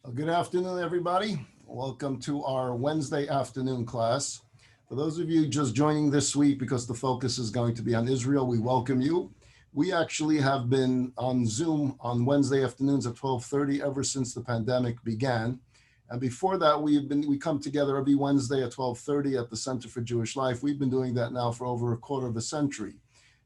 Well, good afternoon, everybody. Welcome to our Wednesday afternoon class. For those of you just joining this week because the focus is going to be on Israel, we welcome you. We actually have been on Zoom on Wednesday afternoons at 12:30 ever since the pandemic began. And before that, we come together every Wednesday at 12:30 at the Center for Jewish Life. We've been doing that now for over a quarter of a century.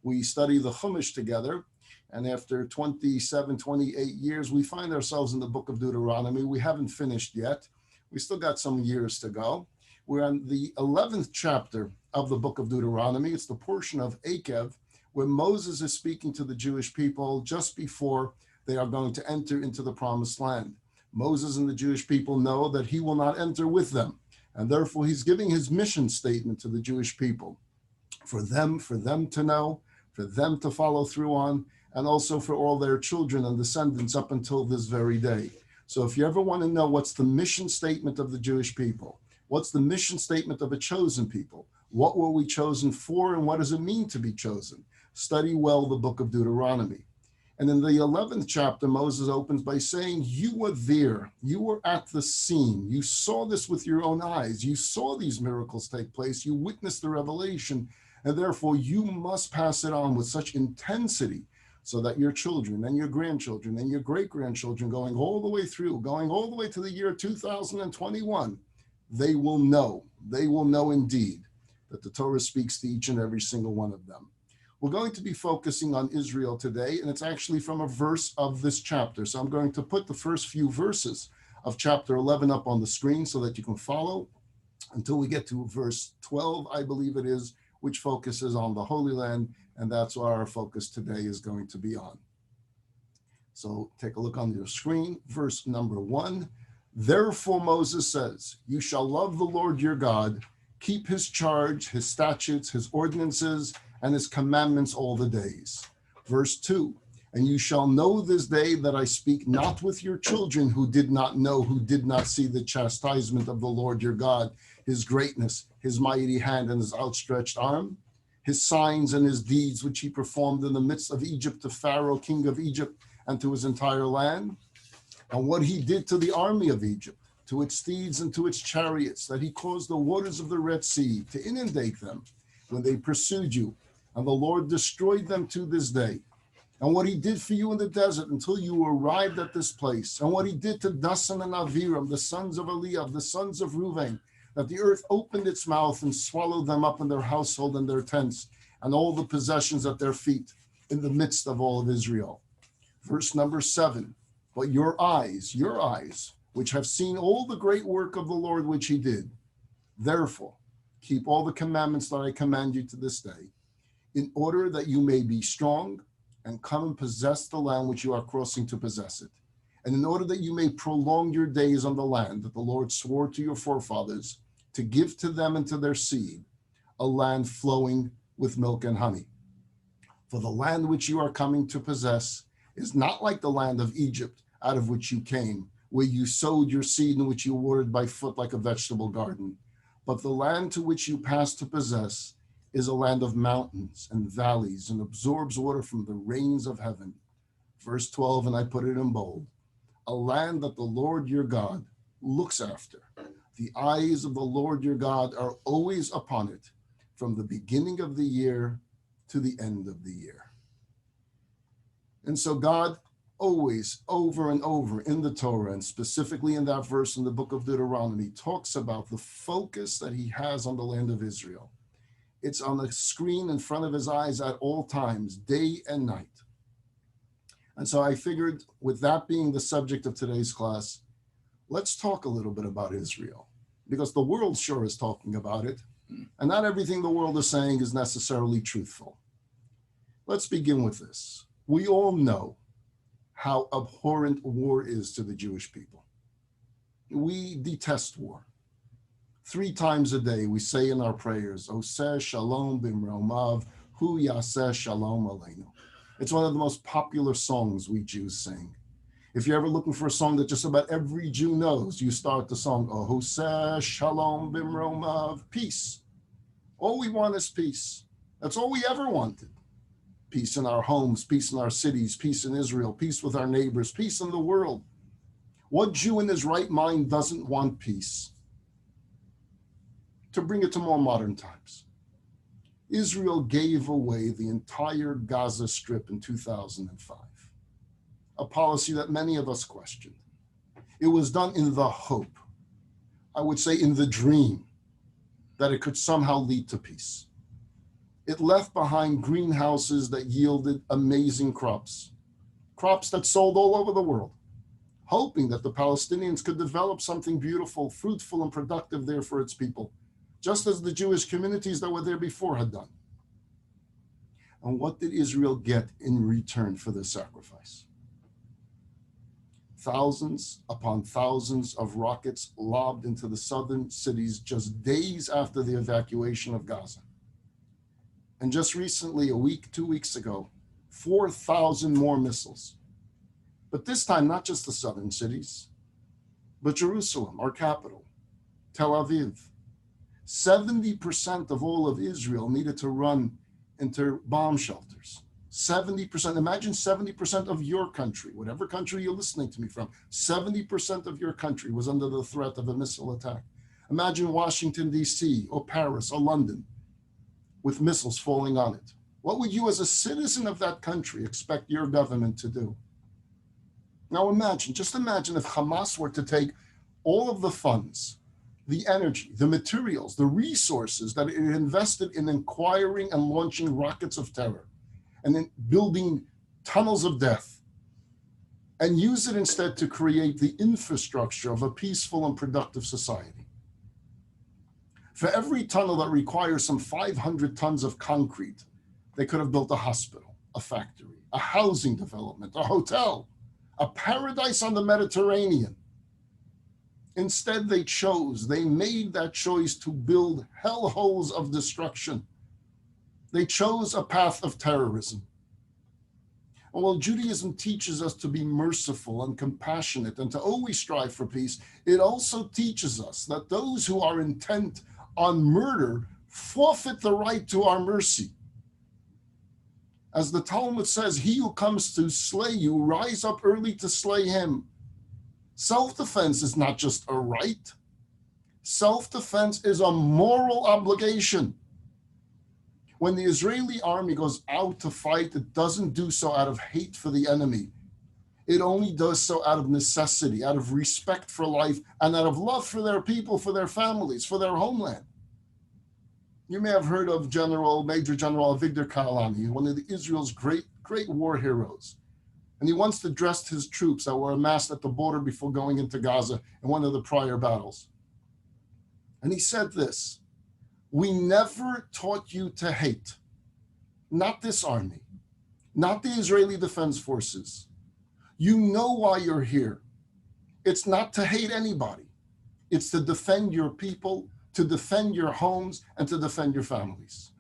We study the Chumash together. And after 27, 28 years, we find ourselves in the book of Deuteronomy. We haven't finished yet. We still got some years to go. We're on the 11th chapter of the book of Deuteronomy. It's the portion of Akev where Moses is speaking to the Jewish people just before they are going to enter into the promised land. Moses and the Jewish people know that he will not enter with them. And therefore, he's giving his mission statement to the Jewish people for them to know, for them to follow through on, and also for all their children and descendants up until this very day. So if you ever want to know what's the mission statement of the Jewish people, what's the mission statement of a chosen people, what were we chosen for, and what does it mean to be chosen, study well the book of Deuteronomy. And in the 11th chapter, Moses opens by saying, you were there, you were at the scene, you saw this with your own eyes, you saw these miracles take place, you witnessed the revelation, and therefore you must pass it on with such intensity so that your children and your grandchildren and your great-grandchildren going all the way to the year 2021, they will know indeed that the Torah speaks to each and every single one of them. We're going to be focusing on Israel today, and it's actually from a verse of this chapter. So I'm going to put the first few verses of chapter 11 up on the screen so that you can follow until we get to verse 12, I believe it is, which focuses on the Holy Land, and that's what our focus today is going to be on. So take a look on your screen, verse number 1. Therefore Moses says, you shall love the Lord your God, keep his charge, his statutes, his ordinances, and his commandments all the days. Verse 2, and you shall know this day that I speak not with your children who did not know, who did not see the chastisement of the Lord your God, his greatness, his mighty hand, and his outstretched arm, his signs and his deeds which he performed in the midst of Egypt to Pharaoh, king of Egypt, and to his entire land, and what he did to the army of Egypt, to its steeds and to its chariots, that he caused the waters of the Red Sea to inundate them when they pursued you, and the Lord destroyed them to this day. And what he did for you in the desert until you arrived at this place, and what he did to Dasan and Aviram, the sons of Eliab, the sons of Reuven, that the earth opened its mouth and swallowed them up in their household and their tents, and all the possessions at their feet in the midst of all of Israel. Verse number 7, but your eyes, which have seen all the great work of the Lord which he did, therefore keep all the commandments that I command you to this day, in order that you may be strong and come and possess the land which you are crossing to possess it, and in order that you may prolong your days on the land that the Lord swore to your forefathers to give to them and to their seed, a land flowing with milk and honey. For the land which you are coming to possess is not like the land of Egypt, out of which you came, where you sowed your seed and which you watered by foot like a vegetable garden. But the land to which you pass to possess is a land of mountains and valleys and absorbs water from the rains of heaven. Verse 12, and I put it in bold, a land that the Lord your God looks after. The eyes of the Lord your God are always upon it, from the beginning of the year to the end of the year. And so God always, over and over in the Torah, and specifically in that verse in the book of Deuteronomy, talks about the focus that he has on the land of Israel. It's on the screen in front of his eyes at all times, day and night. And so I figured, with that being the subject of today's class, let's talk a little bit about Israel, because the world sure is talking about it, and not everything the world is saying is necessarily truthful. Let's begin with this. We all know how abhorrent war is to the Jewish people. We detest war. 3 times a day we say in our prayers, Oseh Shalom Bimromav, Hu Yaseh Shalom Aleinu. It's one of the most popular songs we Jews sing. If you're ever looking for a song that just about every Jew knows, you start the song, Oseh Shalom Bimromav, peace. All we want is peace. That's all we ever wanted. Peace in our homes, peace in our cities, peace in Israel, peace with our neighbors, peace in the world. What Jew in his right mind doesn't want peace? To bring it to more modern times, Israel gave away the entire Gaza Strip in 2005, a policy that many of us questioned. It was done in the hope, I would say in the dream, that it could somehow lead to peace. It left behind greenhouses that yielded amazing crops that sold all over the world, hoping that the Palestinians could develop something beautiful, fruitful, and productive there for its people, just as the Jewish communities that were there before had done. And what did Israel get in return for this sacrifice? Thousands upon thousands of rockets lobbed into the southern cities just days after the evacuation of Gaza. And just recently, 2 weeks ago, 4,000 more missiles. But this time, not just the southern cities, but Jerusalem, our capital, Tel Aviv. 70% of all of Israel needed to run into bomb shelters. 70%, imagine 70% of your country, whatever country you're listening to me from, 70% of your country was under the threat of a missile attack. Imagine Washington, D.C., or Paris, or London, with missiles falling on it. What would you as a citizen of that country expect your government to do? Now just imagine if Hamas were to take all of the funds, the energy, the materials, the resources that it invested in acquiring and launching rockets of terror and in building tunnels of death, and use it instead to create the infrastructure of a peaceful and productive society. For every tunnel that requires some 500 tons of concrete, they could have built a hospital, a factory, a housing development, a hotel, a paradise on the Mediterranean. Instead, they made that choice to build hellholes of destruction. They chose a path of terrorism. And while Judaism teaches us to be merciful and compassionate and to always strive for peace, it also teaches us that those who are intent on murder forfeit the right to our mercy. As the Talmud says, he who comes to slay you, rise up early to slay him. Self-defense is not just a right. Self-defense is a moral obligation. When the Israeli army goes out to fight, it doesn't do so out of hate for the enemy. It only does so out of necessity, out of respect for life, and out of love for their people, for their families, for their homeland. You may have heard of Major General Avigdor Kalani, one of Israel's great war heroes. And he once addressed his troops that were amassed at the border before going into Gaza in one of the prior battles. And he said this: "We never taught you to hate, not this army, not the Israeli Defense Forces. You know why you're here. It's not to hate anybody. It's to defend your people, to defend your homes, and to defend your families."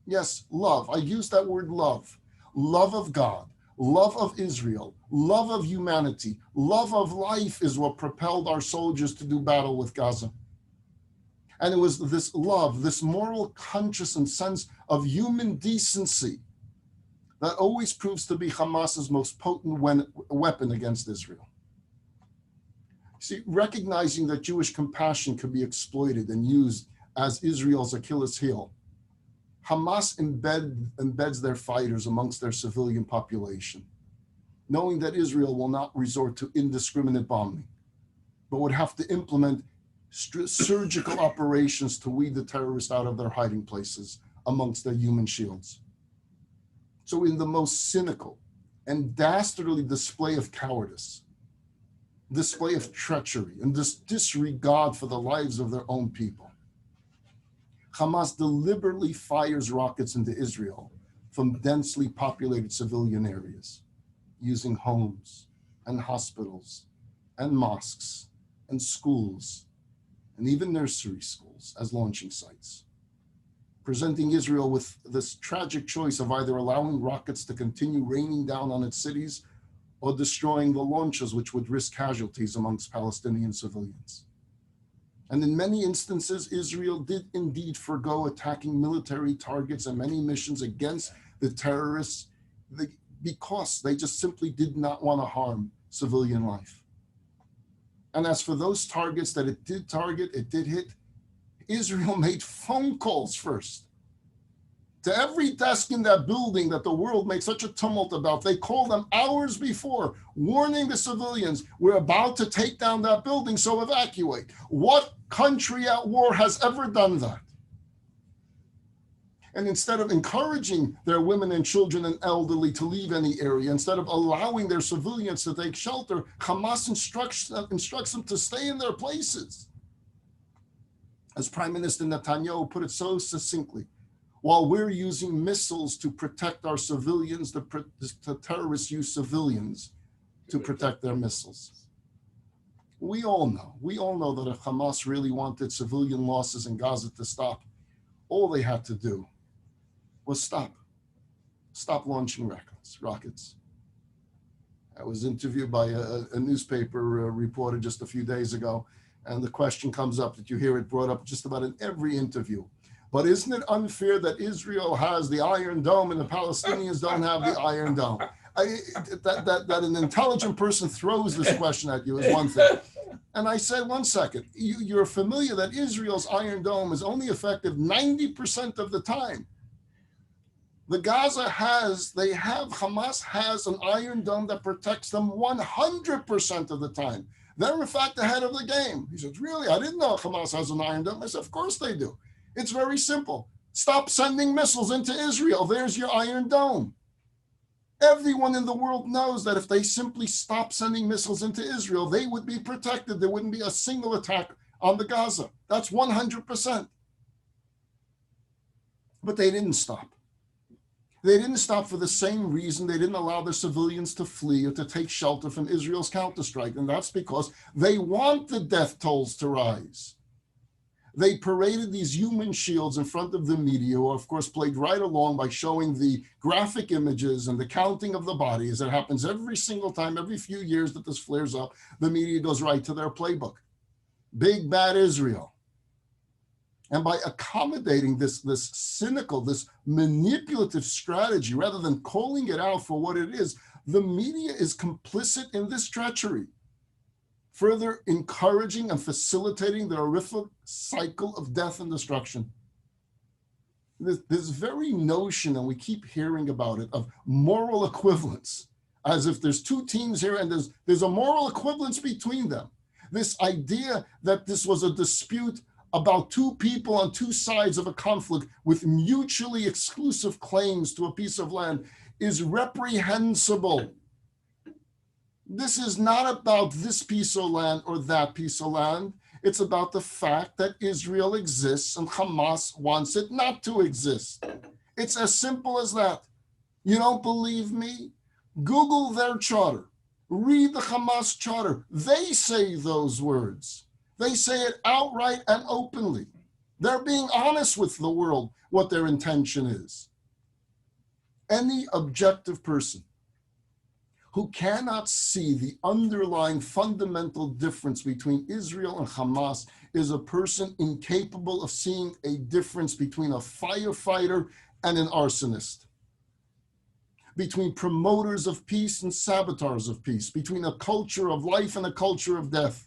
Yes, love. I use that word love. Love of God, love of Israel, love of humanity, love of life is what propelled our soldiers to do battle with Gaza. And it was this love, this moral conscience and sense of human decency that always proves to be Hamas's most potent weapon against Israel. See, recognizing that Jewish compassion could be exploited and used as Israel's Achilles heel, Hamas embeds their fighters amongst their civilian population, knowing that Israel will not resort to indiscriminate bombing, but would have to implement surgical operations to weed the terrorists out of their hiding places amongst their human shields. So in the most cynical and dastardly display of cowardice, display of treachery, and this disregard for the lives of their own people, Hamas deliberately fires rockets into Israel from densely populated civilian areas, using homes and hospitals and mosques and schools and even nursery schools as launching sites, presenting Israel with this tragic choice of either allowing rockets to continue raining down on its cities or destroying the launches, which would risk casualties amongst Palestinian civilians. And in many instances, Israel did indeed forgo attacking military targets and many missions against the terrorists because they just simply did not want to harm civilian life. And as for those targets that it did target, it did hit, Israel made phone calls first to every desk in that building that the world made such a tumult about. They called them hours before, warning the civilians, we're about to take down that building, so evacuate. What country at war has ever done that? And instead of encouraging their women and children and elderly to leave any area, instead of allowing their civilians to take shelter, Hamas instructs them to stay in their places. As Prime Minister Netanyahu put it so succinctly, while we're using missiles to protect our civilians, the terrorists use civilians to protect their missiles. We all know that if Hamas really wanted civilian losses in Gaza to stop, all they had to do was stop launching rockets. I was interviewed by a newspaper reporter just a few days ago, and the question comes up that you hear it brought up just about in every interview. But isn't it unfair that Israel has the Iron Dome and the Palestinians don't have the Iron Dome? That an intelligent person throws this question at you is one thing. And I said, 1 second, you're familiar that Israel's Iron Dome is only effective 90% of the time. The Hamas has an Iron Dome that protects them 100% of the time. They're in fact ahead of the game. He says, really? I didn't know Hamas has an Iron Dome. I said, of course they do. It's very simple. Stop sending missiles into Israel. There's your Iron Dome. Everyone in the world knows that if they simply stop sending missiles into Israel, they would be protected. There wouldn't be a single attack on the Gaza. That's 100%. But they didn't stop. They didn't stop for the same reason they didn't allow their civilians to flee or to take shelter from Israel's counterstrike. And that's because they want the death tolls to rise. They paraded these human shields in front of the media, who of course played right along by showing the graphic images and the counting of the bodies. It happens every single time, every few years that this flares up, the media goes right to their playbook. Big bad Israel. And by accommodating this cynical, this manipulative strategy, rather than calling it out for what it is, the media is complicit in this treachery, further encouraging and facilitating the horrific cycle of death and destruction. This very notion, and we keep hearing about it, of moral equivalence, as if there's two teams here and there's a moral equivalence between them. This idea that this was a dispute about two people on two sides of a conflict with mutually exclusive claims to a piece of land is reprehensible. This is not about this piece of land or that piece of land. It's about the fact that Israel exists and Hamas wants it not to exist. It's as simple as that. You don't believe me? Google their charter. Read the Hamas charter. They say those words. They say it outright and openly. They're being honest with the world what their intention is. Any objective person who cannot see the underlying fundamental difference between Israel and Hamas is a person incapable of seeing a difference between a firefighter and an arsonist, between promoters of peace and saboteurs of peace, between a culture of life and a culture of death.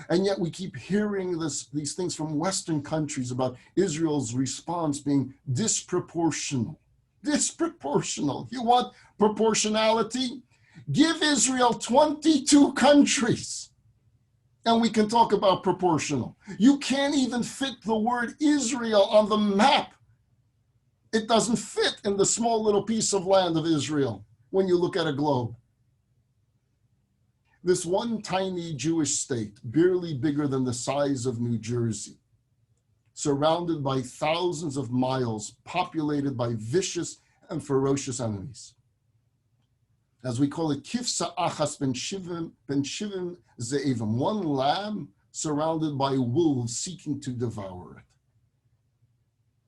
And yet we keep hearing these things from Western countries about Israel's response being disproportional. Disproportional. You want proportionality? Give Israel 22 countries, and we can talk about proportional. You can't even fit the word Israel on the map. It doesn't fit in the small little piece of land of Israel when you look at a globe. This one tiny Jewish state, barely bigger than the size of New Jersey, surrounded by thousands of miles, populated by vicious and ferocious enemies. As we call it, kifsa achas ben shivim ze'evim, one lamb surrounded by wolves seeking to devour it.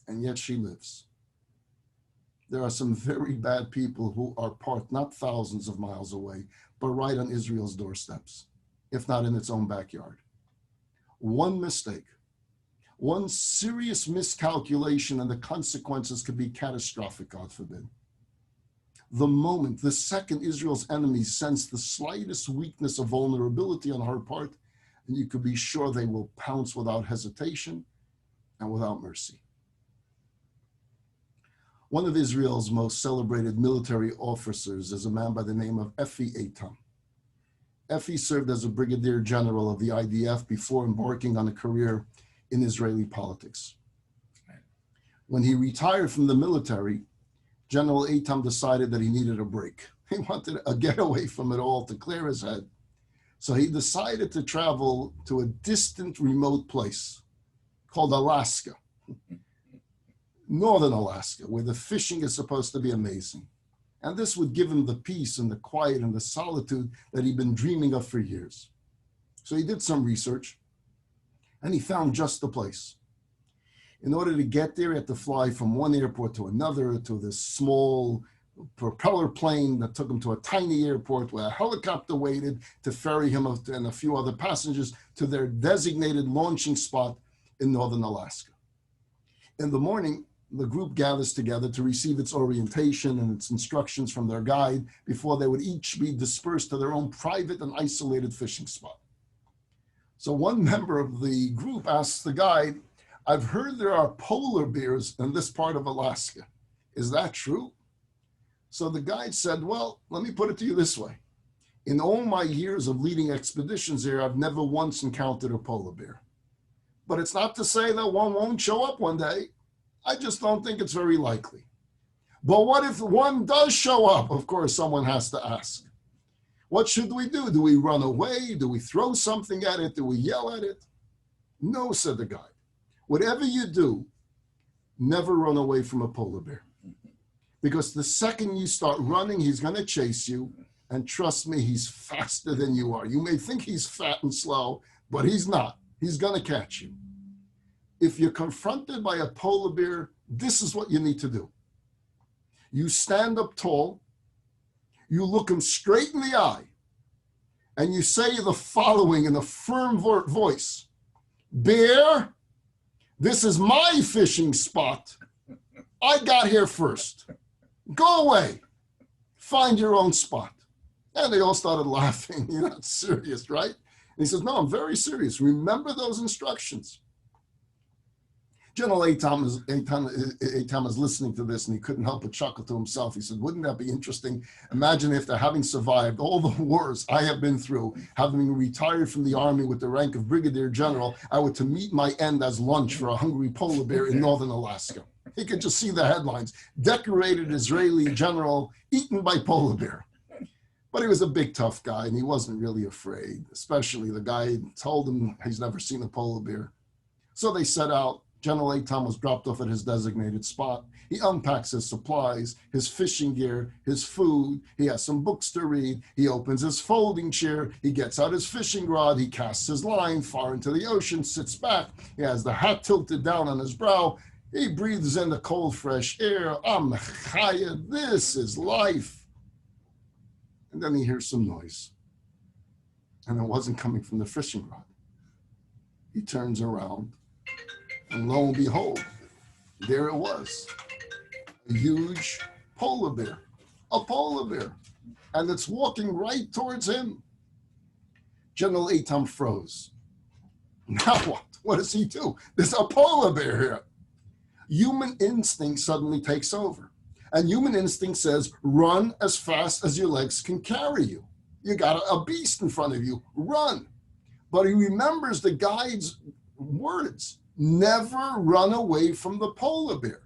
And yet she lives. There are some very bad people who are parked not thousands of miles away, but right on Israel's doorsteps, if not in its own backyard. One mistake, one serious miscalculation, and the consequences could be catastrophic, God forbid. the second Israel's enemies sense the slightest weakness or vulnerability on her part, and you could be sure they will pounce without hesitation and without mercy. One of Israel's most celebrated military officers is a man by the name of Efi Eitam. Efi served as a brigadier general of the IDF before embarking on a career in Israeli politics. When he retired from the military, General Eitam decided that he needed a break. He wanted a getaway from it all to clear his head. So he decided to travel to a distant, remote place called Alaska, northern Alaska, where the fishing is supposed to be amazing. And this would give him the peace and the quiet and the solitude that he'd been dreaming of for years. So he did some research, and he found just the place. In order to get there, he had to fly from one airport to another, to this small propeller plane that took him to a tiny airport where a helicopter waited to ferry him and a few other passengers to their designated launching spot in northern Alaska. In the morning, the group gathers together to receive its orientation and its instructions from their guide before they would each be dispersed to their own private and isolated fishing spot. So one member of the group asks the guide, "I've heard there are polar bears in this part of Alaska. Is that true?" So the guide said, "Well, let me put it to you this way. In all my years of leading expeditions here, I've never once encountered a polar bear. But it's not to say that one won't show up one day. I just don't think it's very likely. But what if one does show up?" Of course, someone has to ask. "What should we do? Do we run away? Do we throw something at it? Do we yell at it?" "No," said the guide. "Whatever you do, never run away from a polar bear. Because the second you start running, he's going to chase you. And trust me, he's faster than you are. You may think he's fat and slow, but he's not. He's going to catch you. If you're confronted by a polar bear, this is what you need to do. You stand up tall, you look him straight in the eye, and you say the following in a firm voice: 'Bear, this is my fishing spot. I got here first. Go away. Find your own spot.'" And they all started laughing. "You're not serious, right?" And he says, "No, I'm very serious. Remember those instructions." General Eitam is listening to this, and he couldn't help but chuckle to himself. He said, "Wouldn't that be interesting? Imagine if, having survived all the wars I have been through, having retired from the army with the rank of brigadier general, I were to meet my end as lunch for a hungry polar bear in northern Alaska." He could just see the headlines: "Decorated Israeli general eaten by polar bear." But he was a big, tough guy, and he wasn't really afraid, especially the guy told him he's never seen a polar bear. So they set out. General Eitam was dropped off at his designated spot. He unpacks his supplies, his fishing gear, his food. He has some books to read. He opens his folding chair. He gets out his fishing rod. He casts his line far into the ocean, sits back. He has the hat tilted down on his brow. He breathes in the cold, fresh air. Chaya, this is life. And then he hears some noise. And it wasn't coming from the fishing rod. He turns around. And lo and behold, there it was, a huge polar bear, and it's walking right towards him. General Eitam froze. Now what? What does he do? There's a polar bear here. Human instinct suddenly takes over, and human instinct says, run as fast as your legs can carry you. You got a beast in front of you, run. But he remembers the guide's words. Never run away from the polar bear.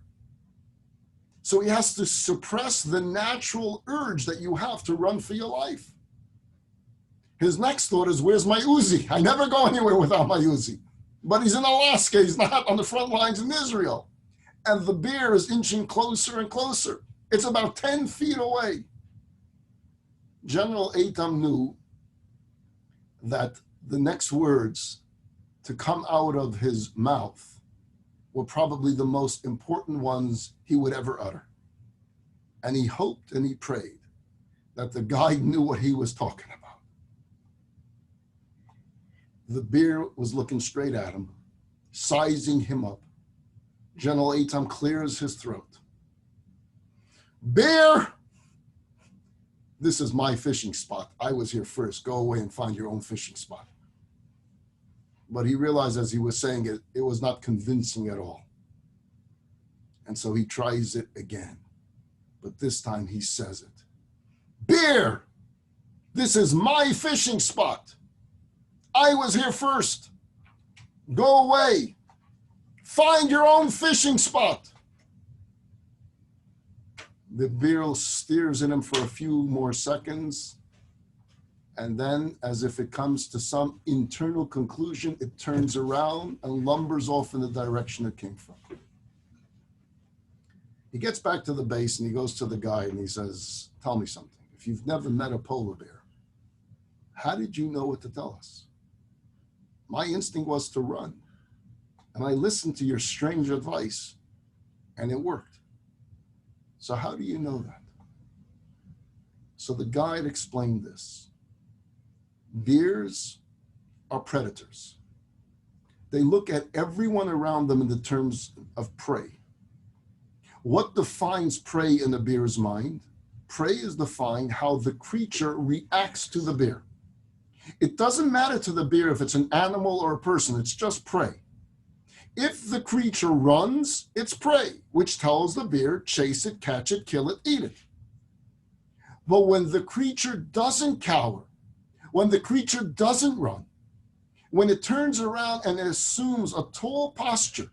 So he has to suppress the natural urge that you have to run for your life. His next thought is, where's my Uzi? I never go anywhere without my Uzi. But he's in Alaska. He's not on the front lines in Israel. And the bear is inching closer and closer. It's about 10 feet away. General Eitam knew that the next words to come out of his mouth were probably the most important ones he would ever utter. And he hoped and he prayed that the guide knew what he was talking about. The bear was looking straight at him, sizing him up. General Eitam clears his throat. Bear, This is my fishing spot. I was here first. Go away and find your own fishing spot. But he realized as he was saying it, it was not convincing at all. And so he tries it again. But this time he says it. Beer! This is my fishing spot. I was here first. Go away. Find your own fishing spot. The beer steers in him for a few more seconds. And then, as if it comes to some internal conclusion, it turns around and lumbers off in the direction it came from. He gets back to the base and he goes to the guide and he says, tell me something. If you've never met a polar bear, how did you know what to tell us? My instinct was to run. And I listened to your strange advice and it worked. So how do you know that? So the guide explained this. Bears are predators. They look at everyone around them in the terms of prey. What defines prey in a bear's mind? Prey is defined how the creature reacts to the bear. It doesn't matter to the bear if it's an animal or a person, it's just prey. If the creature runs, it's prey, which tells the bear, chase it, catch it, kill it, eat it. But when the creature doesn't cower, when the creature doesn't run, when it turns around and it assumes a tall posture,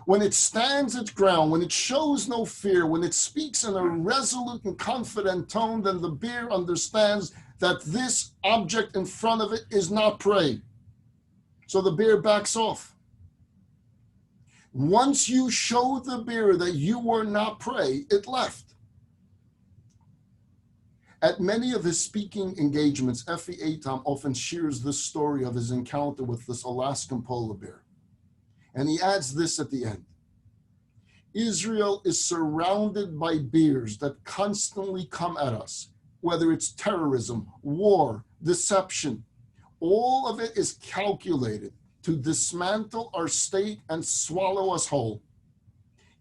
when it stands its ground, when it shows no fear, when it speaks in a resolute and confident tone, then the bear understands that this object in front of it is not prey. So the bear backs off. Once you showed the bear that you were not prey, it left. At many of his speaking engagements, Effie Atam often shares this story of his encounter with this Alaskan polar bear. And he adds this at the end. Israel is surrounded by bears that constantly come at us, whether it's terrorism, war, deception. All of it is calculated to dismantle our state and swallow us whole.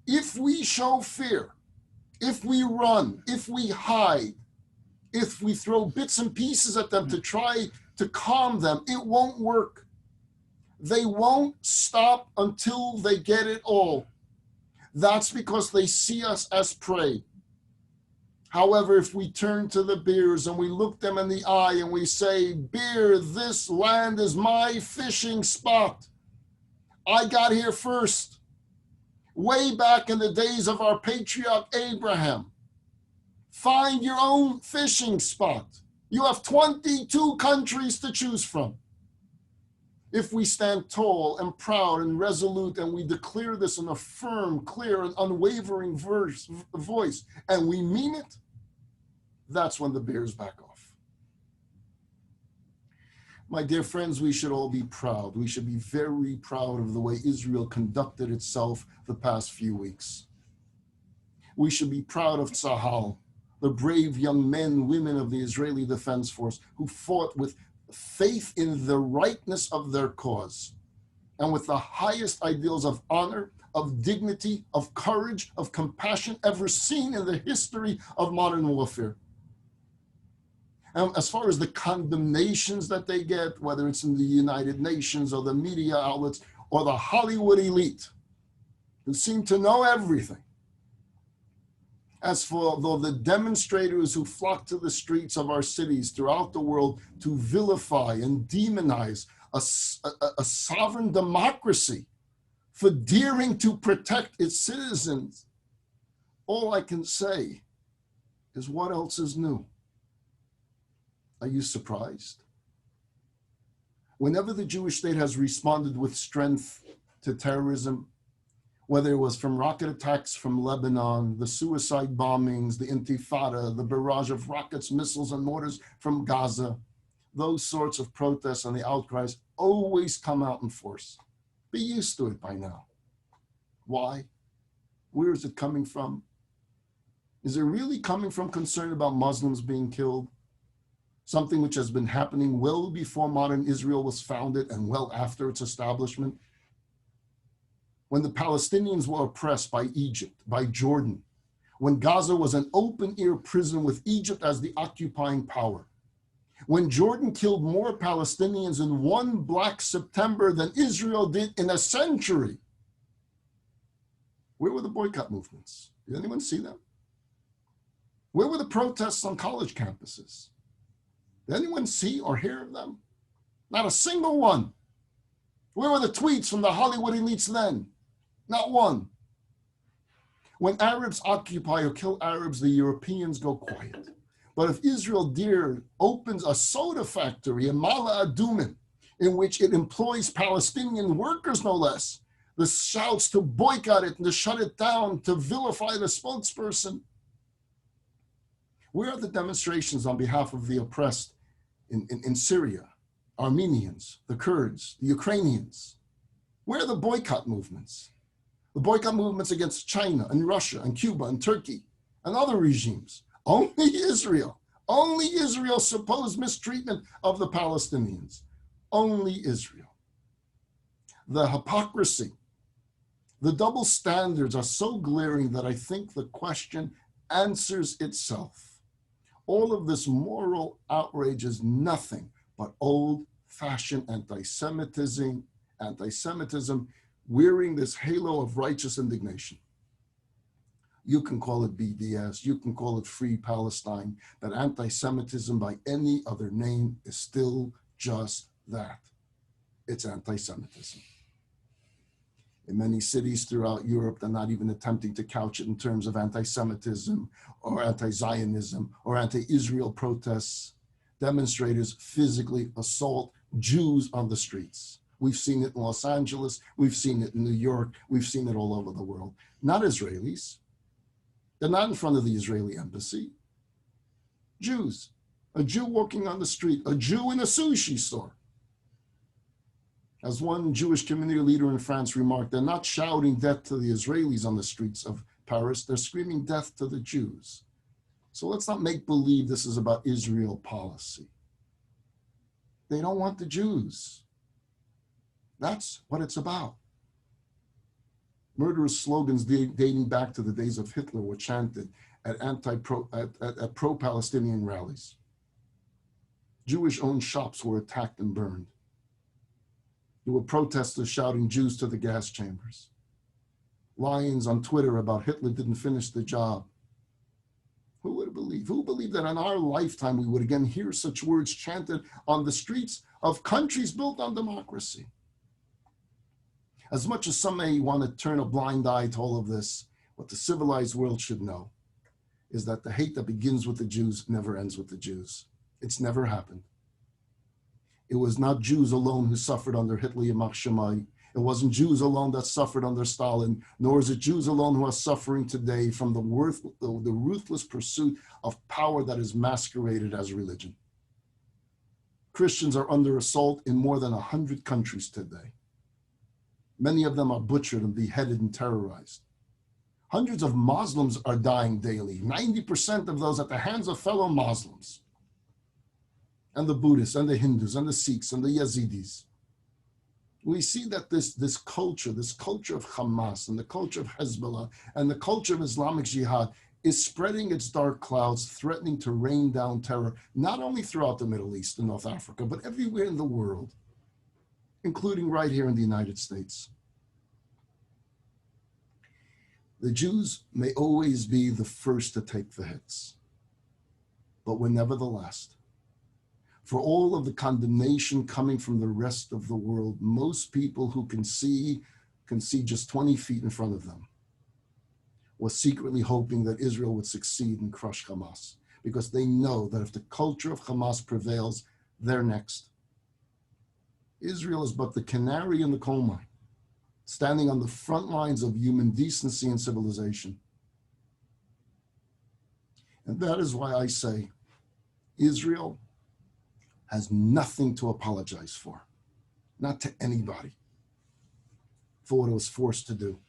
If we show fear, if we run, if we hide, if we throw bits and pieces at them to try to calm them, it won't work. They won't stop until they get it all. That's because they see us as prey. However, if we turn to the bears and we look them in the eye and we say, bear, this land is my fishing spot. I got here first. Way back in the days of our patriarch Abraham. Find your own fishing spot. You have 22 countries to choose from. If we stand tall and proud and resolute and we declare this in a firm, clear, and unwavering voice, and we mean it, that's when the bears back off. My dear friends, we should all be proud. We should be very proud of the way Israel conducted itself the past few weeks. We should be proud of Tzahal, the brave young men, women of the Israeli Defense Force who fought with faith in the rightness of their cause and with the highest ideals of honor, of dignity, of courage, of compassion ever seen in the history of modern warfare. And as far as the condemnations that they get, whether it's in the United Nations or the media outlets or the Hollywood elite, who seem to know everything, as for the demonstrators who flock to the streets of our cities throughout the world to vilify and demonize a sovereign democracy for daring to protect its citizens, all I can say is what else is new? Are you surprised? Whenever the Jewish state has responded with strength to terrorism, whether it was from rocket attacks from Lebanon, the suicide bombings, the Intifada, the barrage of rockets, missiles, and mortars from Gaza, those sorts of protests and the outcries always come out in force. Be used to it by now. Why? Where is it coming from? Is it really coming from concern about Muslims being killed? Something which has been happening well before modern Israel was founded and well after its establishment? When the Palestinians were oppressed by Egypt, by Jordan, when Gaza was an open-air prison with Egypt as the occupying power, when Jordan killed more Palestinians in one Black September than Israel did in a century. Where were the boycott movements? Did anyone see them? Where were the protests on college campuses? Did anyone see or hear of them? Not a single one. Where were the tweets from the Hollywood elites then? Not one. When Arabs occupy or kill Arabs, the Europeans go quiet. But if Israel Deer opens a soda factory in Mala Adumin, in which it employs Palestinian workers, no less, the shouts to boycott it and to shut it down, to vilify the spokesperson. Where are the demonstrations on behalf of the oppressed in Syria, Armenians, the Kurds, the Ukrainians? Where are the boycott movements? The boycott movements against China and Russia and Cuba and Turkey and other regimes. Only Israel's supposed mistreatment of the Palestinians. Only Israel. The hypocrisy, the double standards are so glaring that I think the question answers itself. All of this moral outrage is nothing but old-fashioned anti-Semitism wearing this halo of righteous indignation. You can call it BDS, you can call it Free Palestine, but anti-Semitism by any other name is still just that. It's anti-Semitism. In many cities throughout Europe, they're not even attempting to couch it in terms of anti-Semitism or anti-Zionism or anti-Israel protests. Demonstrators physically assault Jews on the streets. We've seen it in Los Angeles, we've seen it in New York, we've seen it all over the world. Not Israelis. They're not in front of the Israeli embassy. Jews. A Jew walking on the street, a Jew in a sushi store. As one Jewish community leader in France remarked, they're not shouting death to the Israelis on the streets of Paris, they're screaming death to the Jews. So let's not make believe this is about Israel policy. They don't want the Jews. That's what it's about. Murderous slogans dating back to the days of Hitler were chanted at pro-Palestinian rallies. Jewish-owned shops were attacked and burned. There were protesters shouting Jews to the gas chambers. Lines on Twitter about Hitler didn't finish the job. Who would believe? Who believed that in our lifetime we would again hear such words chanted on the streets of countries built on democracy? As much as some may want to turn a blind eye to all of this, what the civilized world should know is that the hate that begins with the Jews never ends with the Jews. It's never happened. It was not Jews alone who suffered under Hitler Yamach Shemai. It wasn't Jews alone that suffered under Stalin, nor is it Jews alone who are suffering today from the ruthless pursuit of power that is masqueraded as religion. Christians are under assault in more than 100 countries today. Many of them are butchered and beheaded and terrorized. Hundreds of Muslims are dying daily, 90% of those at the hands of fellow Muslims, and the Buddhists and the Hindus and the Sikhs and the Yazidis. We see that this culture of Hamas and the culture of Hezbollah and the culture of Islamic Jihad is spreading its dark clouds, threatening to rain down terror, not only throughout the Middle East and North Africa, but everywhere in the world, including right here in the United States. The Jews may always be the first to take the hits, but we're never the last. For all of the condemnation coming from the rest of the world, most people who can see just 20 feet in front of them, was secretly hoping that Israel would succeed and crush Hamas, because they know that if the culture of Hamas prevails, they're next. Israel is but the canary in the coal mine, standing on the front lines of human decency and civilization. And that is why I say Israel has nothing to apologize for, not to anybody, for what it was forced to do.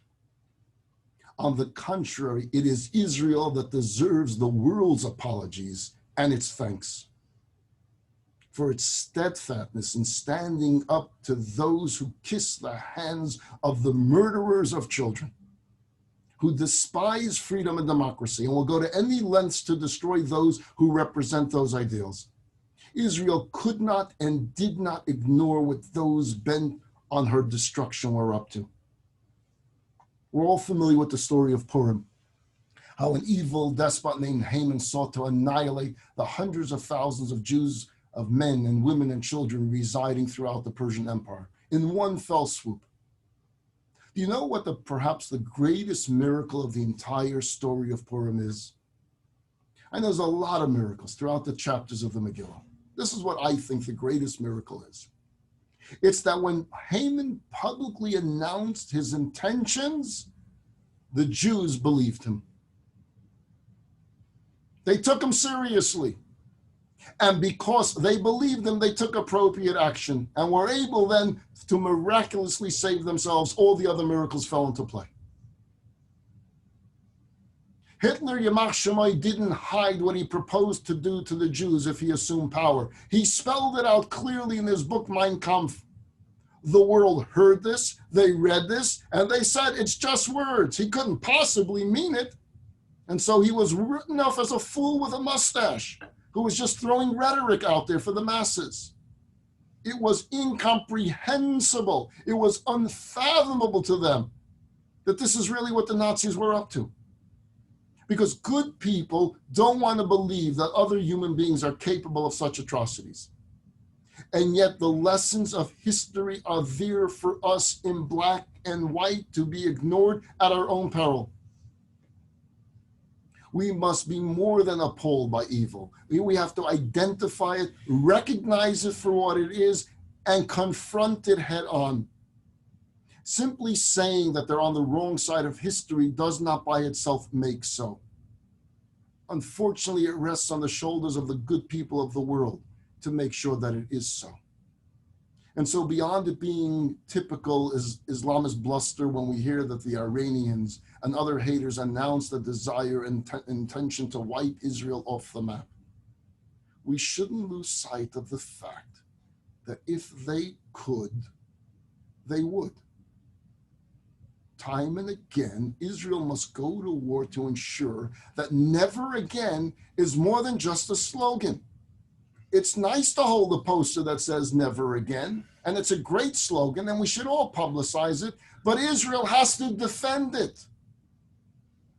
On the contrary, it is Israel that deserves the world's apologies and its thanks for its steadfastness in standing up to those who kiss the hands of the murderers of children, who despise freedom and democracy and will go to any lengths to destroy those who represent those ideals. Israel could not and did not ignore what those bent on her destruction were up to. We're all familiar with the story of Purim, how an evil despot named Haman sought to annihilate the hundreds of thousands of Jews, of men and women and children residing throughout the Persian Empire in one fell swoop. Do you know what perhaps the greatest miracle of the entire story of Purim is? And there's a lot of miracles throughout the chapters of the Megillah. This is what I think the greatest miracle is. It's that when Haman publicly announced his intentions, the Jews believed him. They took him seriously. And because they believed him, they took appropriate action and were able then to miraculously save themselves. All the other miracles fell into play. Hitler, Yamach Shemai, didn't hide what he proposed to do to the Jews if he assumed power. He spelled it out clearly in his book, Mein Kampf. The world heard this, they read this, and they said, it's just words. He couldn't possibly mean it. And so he was written off as a fool with a mustache who was just throwing rhetoric out there for the masses. It was incomprehensible. It was unfathomable to them that this is really what the Nazis were up to. Because good people don't want to believe that other human beings are capable of such atrocities. And yet the lessons of history are there for us in black and white to be ignored at our own peril. We must be more than appalled by evil. We have to identify it, recognize it for what it is, and confront it head on. Simply saying that they're on the wrong side of history does not by itself make so. Unfortunately, it rests on the shoulders of the good people of the world to make sure that it is so. And so beyond it being typical Islamist bluster when we hear that the Iranians and other haters announce the desire and intention to wipe Israel off the map, we shouldn't lose sight of the fact that if they could, they would. Time and again, Israel must go to war to ensure that never again is more than just a slogan. It's nice to hold a poster that says never again, and it's a great slogan, and we should all publicize it, but Israel has to defend it.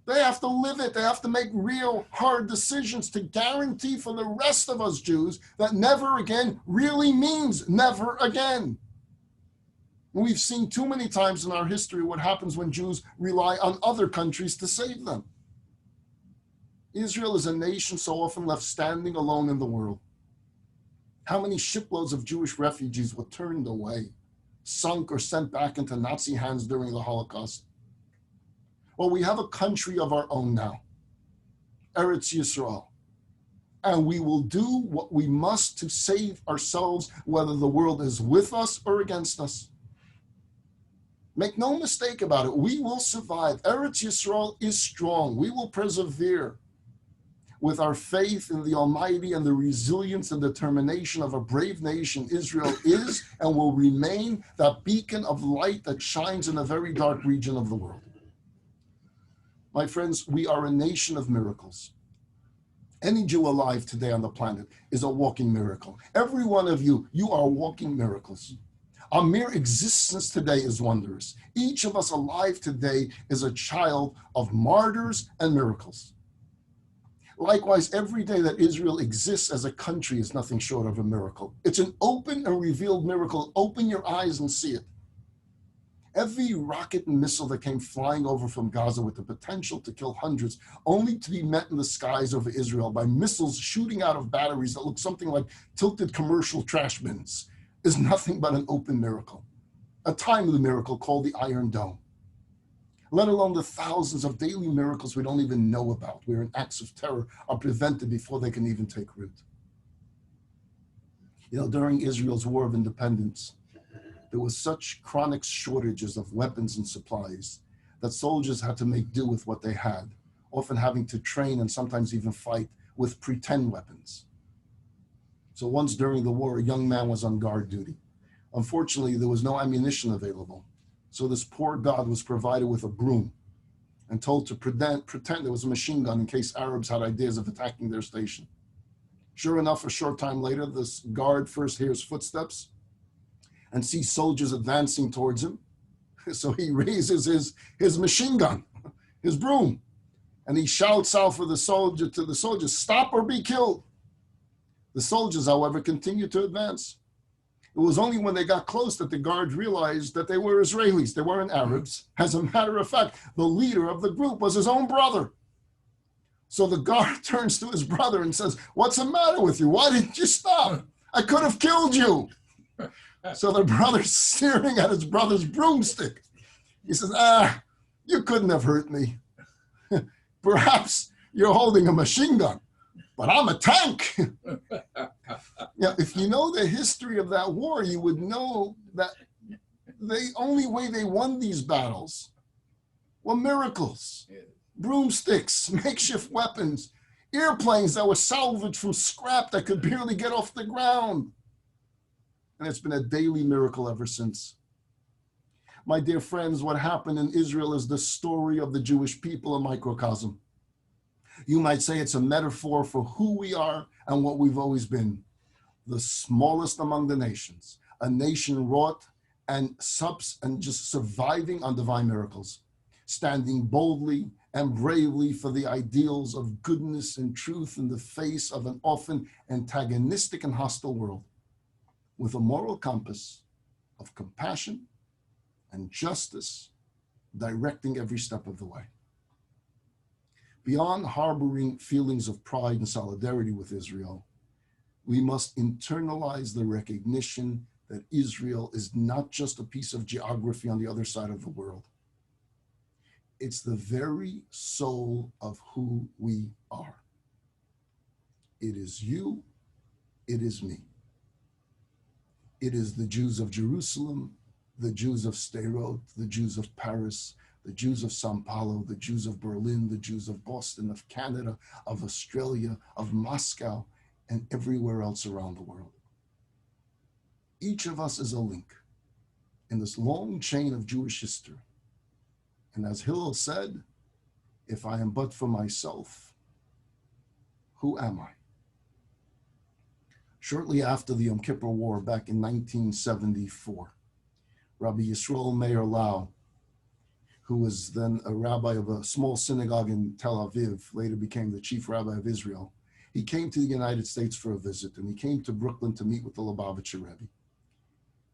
They have to live it. They have to make real hard decisions to guarantee for the rest of us Jews that never again really means never again. We've seen too many times in our history what happens when Jews rely on other countries to save them. Israel is a nation so often left standing alone in the world. How many shiploads of Jewish refugees were turned away, sunk or sent back into Nazi hands during the Holocaust? Well, we have a country of our own now, Eretz Yisrael, and we will do what we must to save ourselves, whether the world is with us or against us. Make no mistake about it, we will survive. Eretz Yisrael is strong. We will persevere. With our faith in the Almighty and the resilience and determination of a brave nation, Israel is and will remain that beacon of light that shines in a very dark region of the world. My friends, we are a nation of miracles. Any Jew alive today on the planet is a walking miracle. Every one of you, you are walking miracles. Our mere existence today is wondrous. Each of us alive today is a child of martyrs and miracles. Likewise, every day that Israel exists as a country is nothing short of a miracle. It's an open and revealed miracle. Open your eyes and see it. Every rocket and missile that came flying over from Gaza with the potential to kill hundreds, only to be met in the skies over Israel by missiles shooting out of batteries that look something like tilted commercial trash bins, is nothing but an open miracle. A timely miracle called the Iron Dome. Let alone the thousands of daily miracles we don't even know about, wherein acts of terror are prevented before they can even take root. You know, during Israel's War of Independence, there was such chronic shortages of weapons and supplies that soldiers had to make do with what they had, often having to train and sometimes even fight with pretend weapons. So once during the war, a young man was on guard duty. Unfortunately, there was no ammunition available. So this poor God was provided with a broom. and told to pretend there was a machine gun in case Arabs had ideas of attacking their station. Sure enough, a short time later, this guard first hears footsteps and sees soldiers advancing towards him. So he raises his machine gun, his broom, and he shouts out to the soldiers, "Stop or be killed." The soldiers, however, continued to advance. It was only when they got close that the guards realized that they were Israelis. They weren't Arabs. As a matter of fact, the leader of the group was his own brother. So the guard turns to his brother and says, "What's the matter with you? Why didn't you stop? I could have killed you." So the brother's staring at his brother's broomstick. He says, "You couldn't have hurt me. Perhaps you're holding a machine gun, but I'm a tank." Yeah, if you know the history of that war, you would know that the only way they won these battles were miracles. Broomsticks, makeshift weapons, airplanes that were salvaged from scrap that could barely get off the ground. And it's been a daily miracle ever since. My dear friends, what happened in Israel is the story of the Jewish people, a microcosm. You might say it's a metaphor for who we are and what we've always been. The smallest among the nations, a nation wrought and just surviving on divine miracles, standing boldly and bravely for the ideals of goodness and truth in the face of an often antagonistic and hostile world, with a moral compass of compassion and justice directing every step of the way. Beyond harboring feelings of pride and solidarity with Israel, we must internalize the recognition that Israel is not just a piece of geography on the other side of the world. It's the very soul of who we are. It is you, it is me. It is the Jews of Jerusalem, the Jews of Sderot, the Jews of Paris, the Jews of Sao Paulo, the Jews of Berlin, the Jews of Boston, of Canada, of Australia, of Moscow, and everywhere else around the world. Each of us is a link in this long chain of Jewish history. And as Hillel said, if I am but for myself, who am I? Shortly after the Yom Kippur War back in 1974, Rabbi Yisrael Meir Lau, who was then a rabbi of a small synagogue in Tel Aviv, later became the chief rabbi of Israel, he came to the United States for a visit, and he came to Brooklyn to meet with the Lubavitcher Rebbe.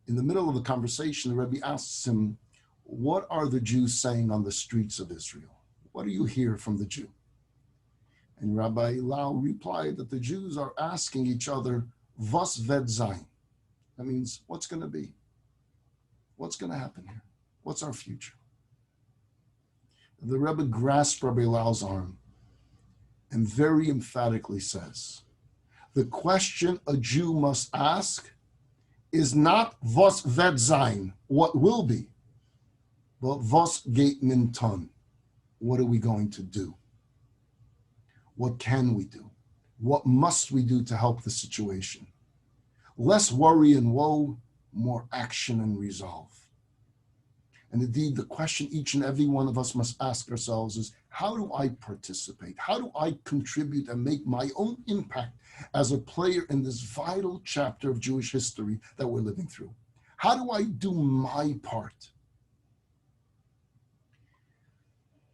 In the middle of the conversation, the Rebbe asks him, "What are the Jews saying on the streets of Israel? What do you hear from the Jew?" And Rabbi Lau replied that the Jews are asking each other, "Was wird sein?" That means, what's going to be? What's going to happen here? What's our future? The Rebbe grasped Rabbi Lau's arm and very emphatically says, the question a Jew must ask is not was wird sein, what will be, but was geht min tun, what are we going to do? What can we do? What must we do to help the situation? Less worry and woe, more action and resolve. And indeed, the question each and every one of us must ask ourselves is, how do I participate? How do I contribute and make my own impact as a player in this vital chapter of Jewish history that we're living through? How do I do my part?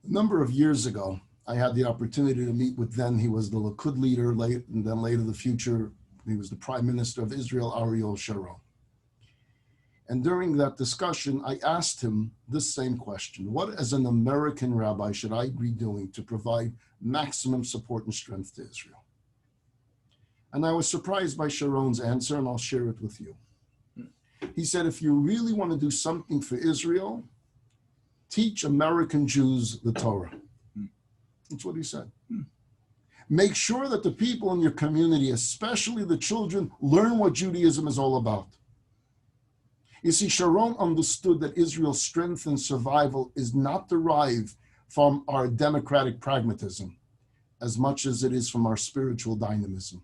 A number of years ago, I had the opportunity to meet with he was the Likud leader, and then later the future, he was the Prime Minister of Israel, Ariel Sharon. And during that discussion, I asked him this same question: what, as an American rabbi, should I be doing to provide maximum support and strength to Israel? And I was surprised by Sharon's answer, and I'll share it with you. He said, if you really want to do something for Israel, teach American Jews the Torah. That's what he said. Make sure that the people in your community, especially the children, learn what Judaism is all about. You see, Sharon understood that Israel's strength and survival is not derived from our democratic pragmatism as much as it is from our spiritual dynamism.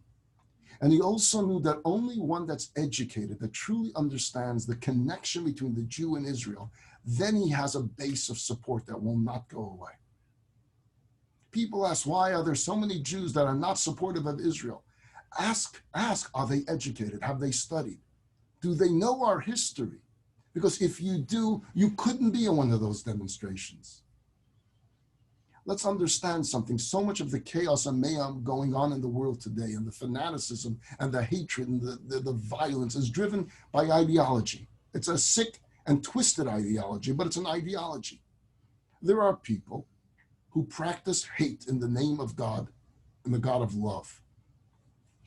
And he also knew that only one that's educated, that truly understands the connection between the Jew and Israel, then he has a base of support that will not go away. People ask, why are there so many Jews that are not supportive of Israel? Ask, are they educated? Have they studied? Do they know our history? Because if you do, you couldn't be in one of those demonstrations. Let's understand something. So much of the chaos and mayhem going on in the world today, and the fanaticism and the hatred and the violence is driven by ideology. It's a sick and twisted ideology, but it's an ideology. There are people who practice hate in the name of God, in the God of love,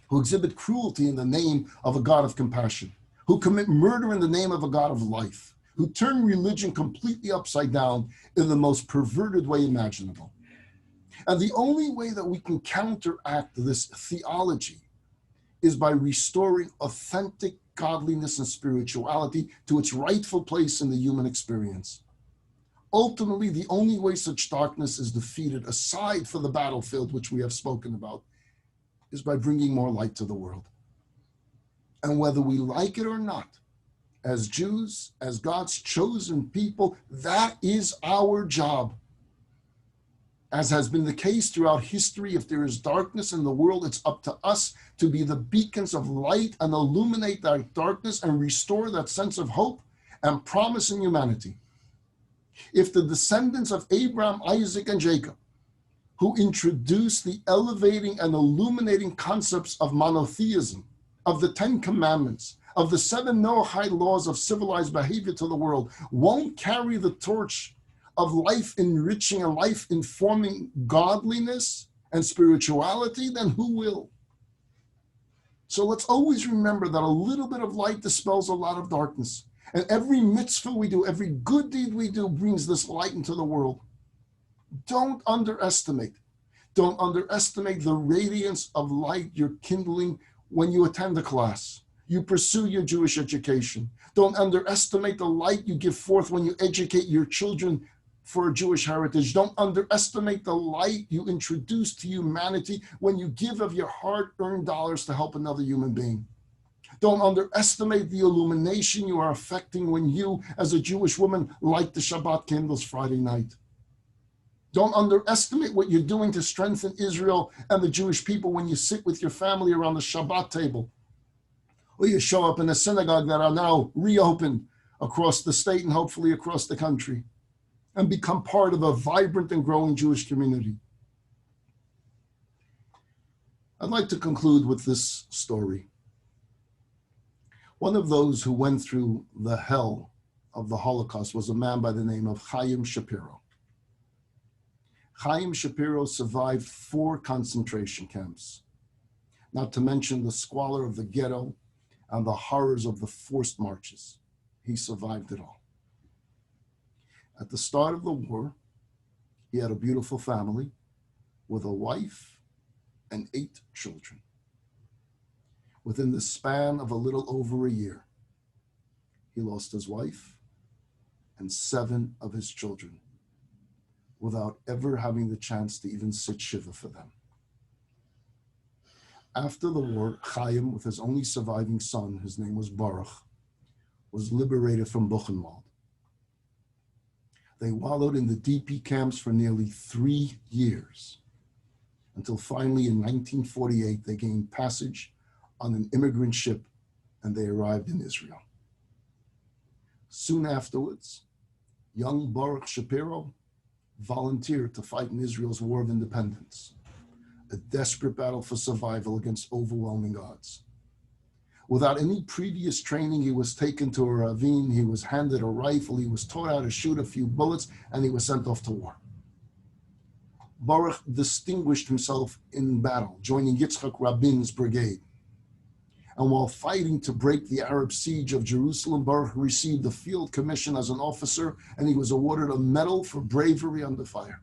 who exhibit cruelty in the name of a God of compassion, who commit murder in the name of a God of life, who turn religion completely upside down in the most perverted way imaginable. And the only way that we can counteract this theology is by restoring authentic godliness and spirituality to its rightful place in the human experience. Ultimately, the only way such darkness is defeated, aside from the battlefield, which we have spoken about, is by bringing more light to the world. And whether we like it or not, as Jews, as God's chosen people, that is our job. As has been the case throughout history, if there is darkness in the world, it's up to us to be the beacons of light and illuminate that darkness and restore that sense of hope and promise in humanity. If the descendants of Abraham, Isaac, and Jacob, who introduced the elevating and illuminating concepts of monotheism, of the 10 Commandments, of the 7 Noahide laws of civilized behavior to the world, won't carry the torch of life enriching and life informing godliness and spirituality, then who will? So let's always remember that a little bit of light dispels a lot of darkness. And every mitzvah we do, every good deed we do brings this light into the world. Don't underestimate the radiance of light you're kindling when you attend a class, you pursue your Jewish education. Don't underestimate the light you give forth when you educate your children for a Jewish heritage. Don't underestimate the light you introduce to humanity when you give of your hard-earned dollars to help another human being. Don't underestimate the illumination you are affecting when you, as a Jewish woman, light the Shabbat candles Friday night. Don't underestimate what you're doing to strengthen Israel and the Jewish people when you sit with your family around the Shabbat table, or you show up in a synagogue that are now reopened across the state and hopefully across the country, and become part of a vibrant and growing Jewish community. I'd like to conclude with this story. One of those who went through the hell of the Holocaust was a man by the name of Hayam Shapiro. Hayam Shapiro survived 4 concentration camps, not to mention the squalor of the ghetto and the horrors of the forced marches. He survived it all. At the start of the war, he had a beautiful family with a wife and 8 children. Within the span of a little over a year, he lost his wife and 7 of his children without ever having the chance to even sit shiva for them. After the war, Hayam, with his only surviving son, his name was Baruch, was liberated from Buchenwald. They wallowed in the DP camps for nearly 3 years, until finally in 1948, they gained passage on an immigrant ship and they arrived in Israel. Soon afterwards, young Baruch Shapiro volunteered to fight in Israel's War of Independence, a desperate battle for survival against overwhelming odds. Without any previous training, he was taken to a ravine, he was handed a rifle, he was taught how to shoot a few bullets, and he was sent off to war. Baruch distinguished himself in battle, joining Yitzhak Rabin's brigade. And while fighting to break the Arab siege of Jerusalem, Baruch received a field commission as an officer, and he was awarded a medal for bravery under fire.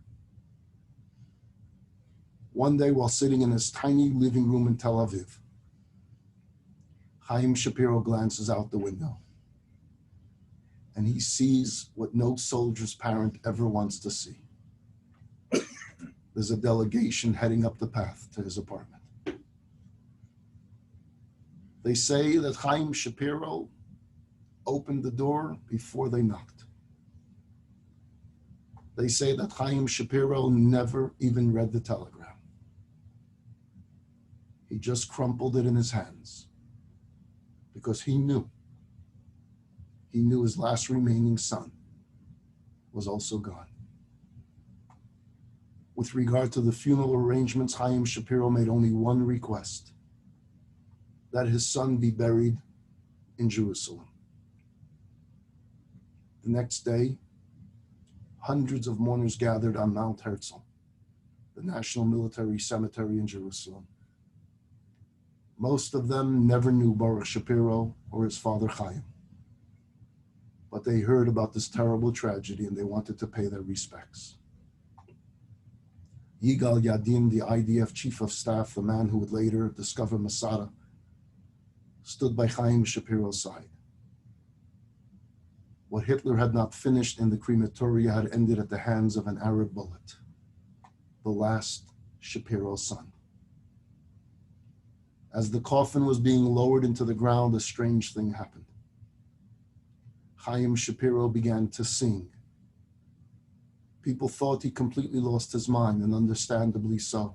One day, while sitting in his tiny living room in Tel Aviv, Hayam Shapiro glances out the window, and he sees what no soldier's parent ever wants to see. There's a delegation heading up the path to his apartment. They say that Hayam Shapiro opened the door before they knocked. They say that Hayam Shapiro never even read the telegram. He just crumpled it in his hands because he knew his last remaining son was also gone. With regard to the funeral arrangements, Hayam Shapiro made only one request, that his son be buried in Jerusalem. The next day, hundreds of mourners gathered on Mount Herzl, the National Military Cemetery in Jerusalem. Most of them never knew Baruch Shapiro or his father Hayam, but they heard about this terrible tragedy and they wanted to pay their respects. Yigal Yadin, the IDF chief of staff, the man who would later discover Masada, stood by Hayam Shapiro's side. What Hitler had not finished in the crematoria had ended at the hands of an Arab bullet, the last Shapiro's son. As the coffin was being lowered into the ground, a strange thing happened. Hayam Shapiro began to sing. People thought he completely lost his mind, and understandably so.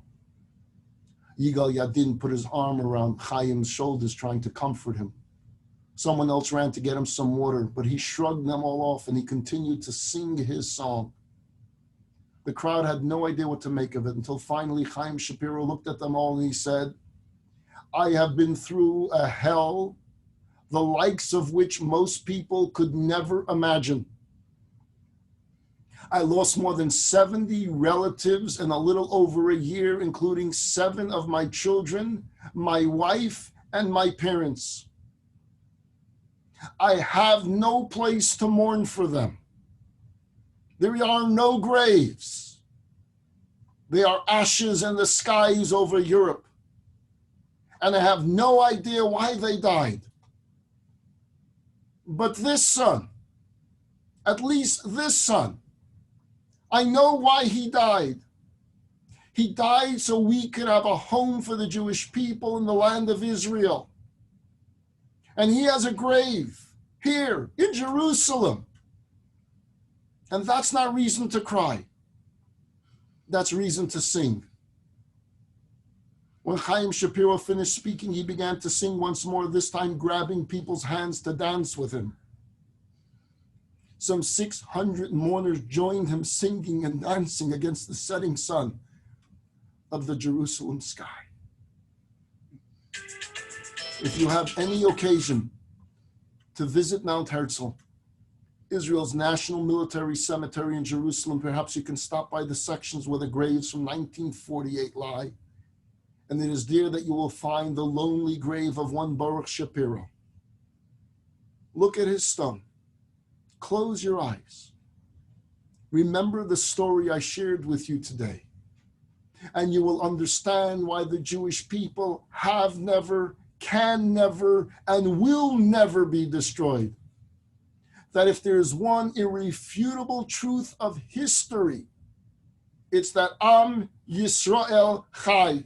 Yigal Yadin put his arm around Hayam's shoulders, trying to comfort him. Someone else ran to get him some water, but he shrugged them all off and he continued to sing his song. The crowd had no idea what to make of it until finally Hayam Shapiro looked at them all and he said, "I have been through a hell the likes of which most people could never imagine. I lost more than 70 relatives in a little over a year, including 7 of my children, my wife, and my parents. I have no place to mourn for them. There are no graves. There are ashes in the skies over Europe. And I have no idea why they died. But this son, at least this son, I know why he died. He died so we could have a home for the Jewish people in the land of Israel. And he has a grave here in Jerusalem. And that's not reason to cry. That's reason to sing." When Hayam Shapiro finished speaking, he began to sing once more, this time grabbing people's hands to dance with him. Some 600 mourners joined him singing and dancing against the setting sun of the Jerusalem sky. If you have any occasion to visit Mount Herzl, Israel's National Military Cemetery in Jerusalem, perhaps you can stop by the sections where the graves from 1948 lie. And it is there that you will find the lonely grave of one Baruch Shapiro. Look at his stone. Close your eyes. Remember the story I shared with you today. And you will understand why the Jewish people have never, can never, and will never be destroyed. That if there is one irrefutable truth of history, it's that Am Yisrael Chai.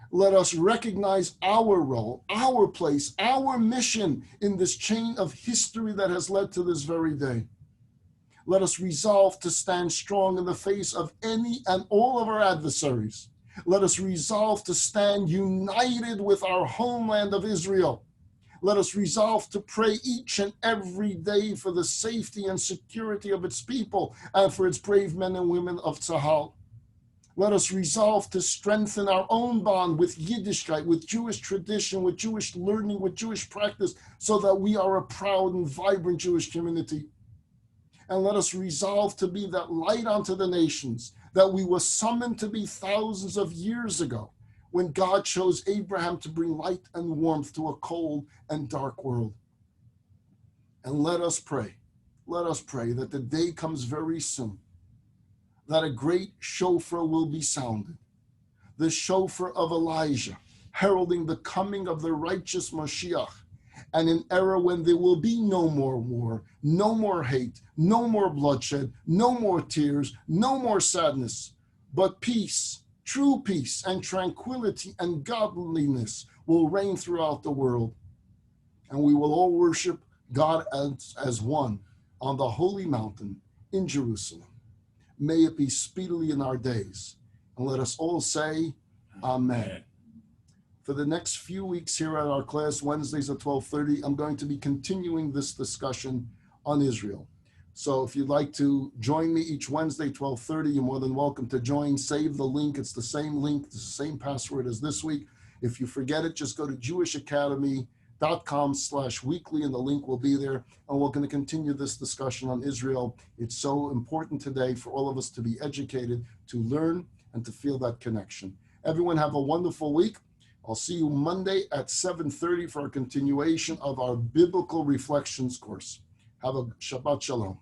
Let us recognize our role, our place, our mission in this chain of history that has led to this very day. Let us resolve to stand strong in the face of any and all of our adversaries. Let us resolve to stand united with our homeland of Israel. Let us resolve to pray each and every day for the safety and security of its people and for its brave men and women of Tzahal. Let us resolve to strengthen our own bond with Yiddishkeit, with Jewish tradition, with Jewish learning, with Jewish practice, so that we are a proud and vibrant Jewish community. And let us resolve to be that light unto the nations that we were summoned to be thousands of years ago when God chose Abraham to bring light and warmth to a cold and dark world. And let us pray that the day comes very soon that a great shofar will be sounded, the shofar of Elijah, heralding the coming of the righteous Mashiach, and an era when there will be no more war, no more hate, no more bloodshed, no more tears, no more sadness, but peace, true peace and tranquility and godliness will reign throughout the world. And we will all worship God as one on the holy mountain in Jerusalem. May it be speedily in our days. And let us all say, Amen. For the next few weeks here at our class, Wednesdays at 12:30, I'm going to be continuing this discussion on Israel. So if you'd like to join me each Wednesday, 12:30, you're more than welcome to join. Save the link. It's the same link, it's the same password as this week. If you forget it, just go to jewishacademy.com/weekly and the link will be there. And we're going to continue this discussion on Israel. It's so important today for all of us to be educated, to learn, and to feel that connection. Everyone have a wonderful week. I'll see you Monday at 7:30 for a continuation of our Biblical Reflections course. Have a Shabbat Shalom.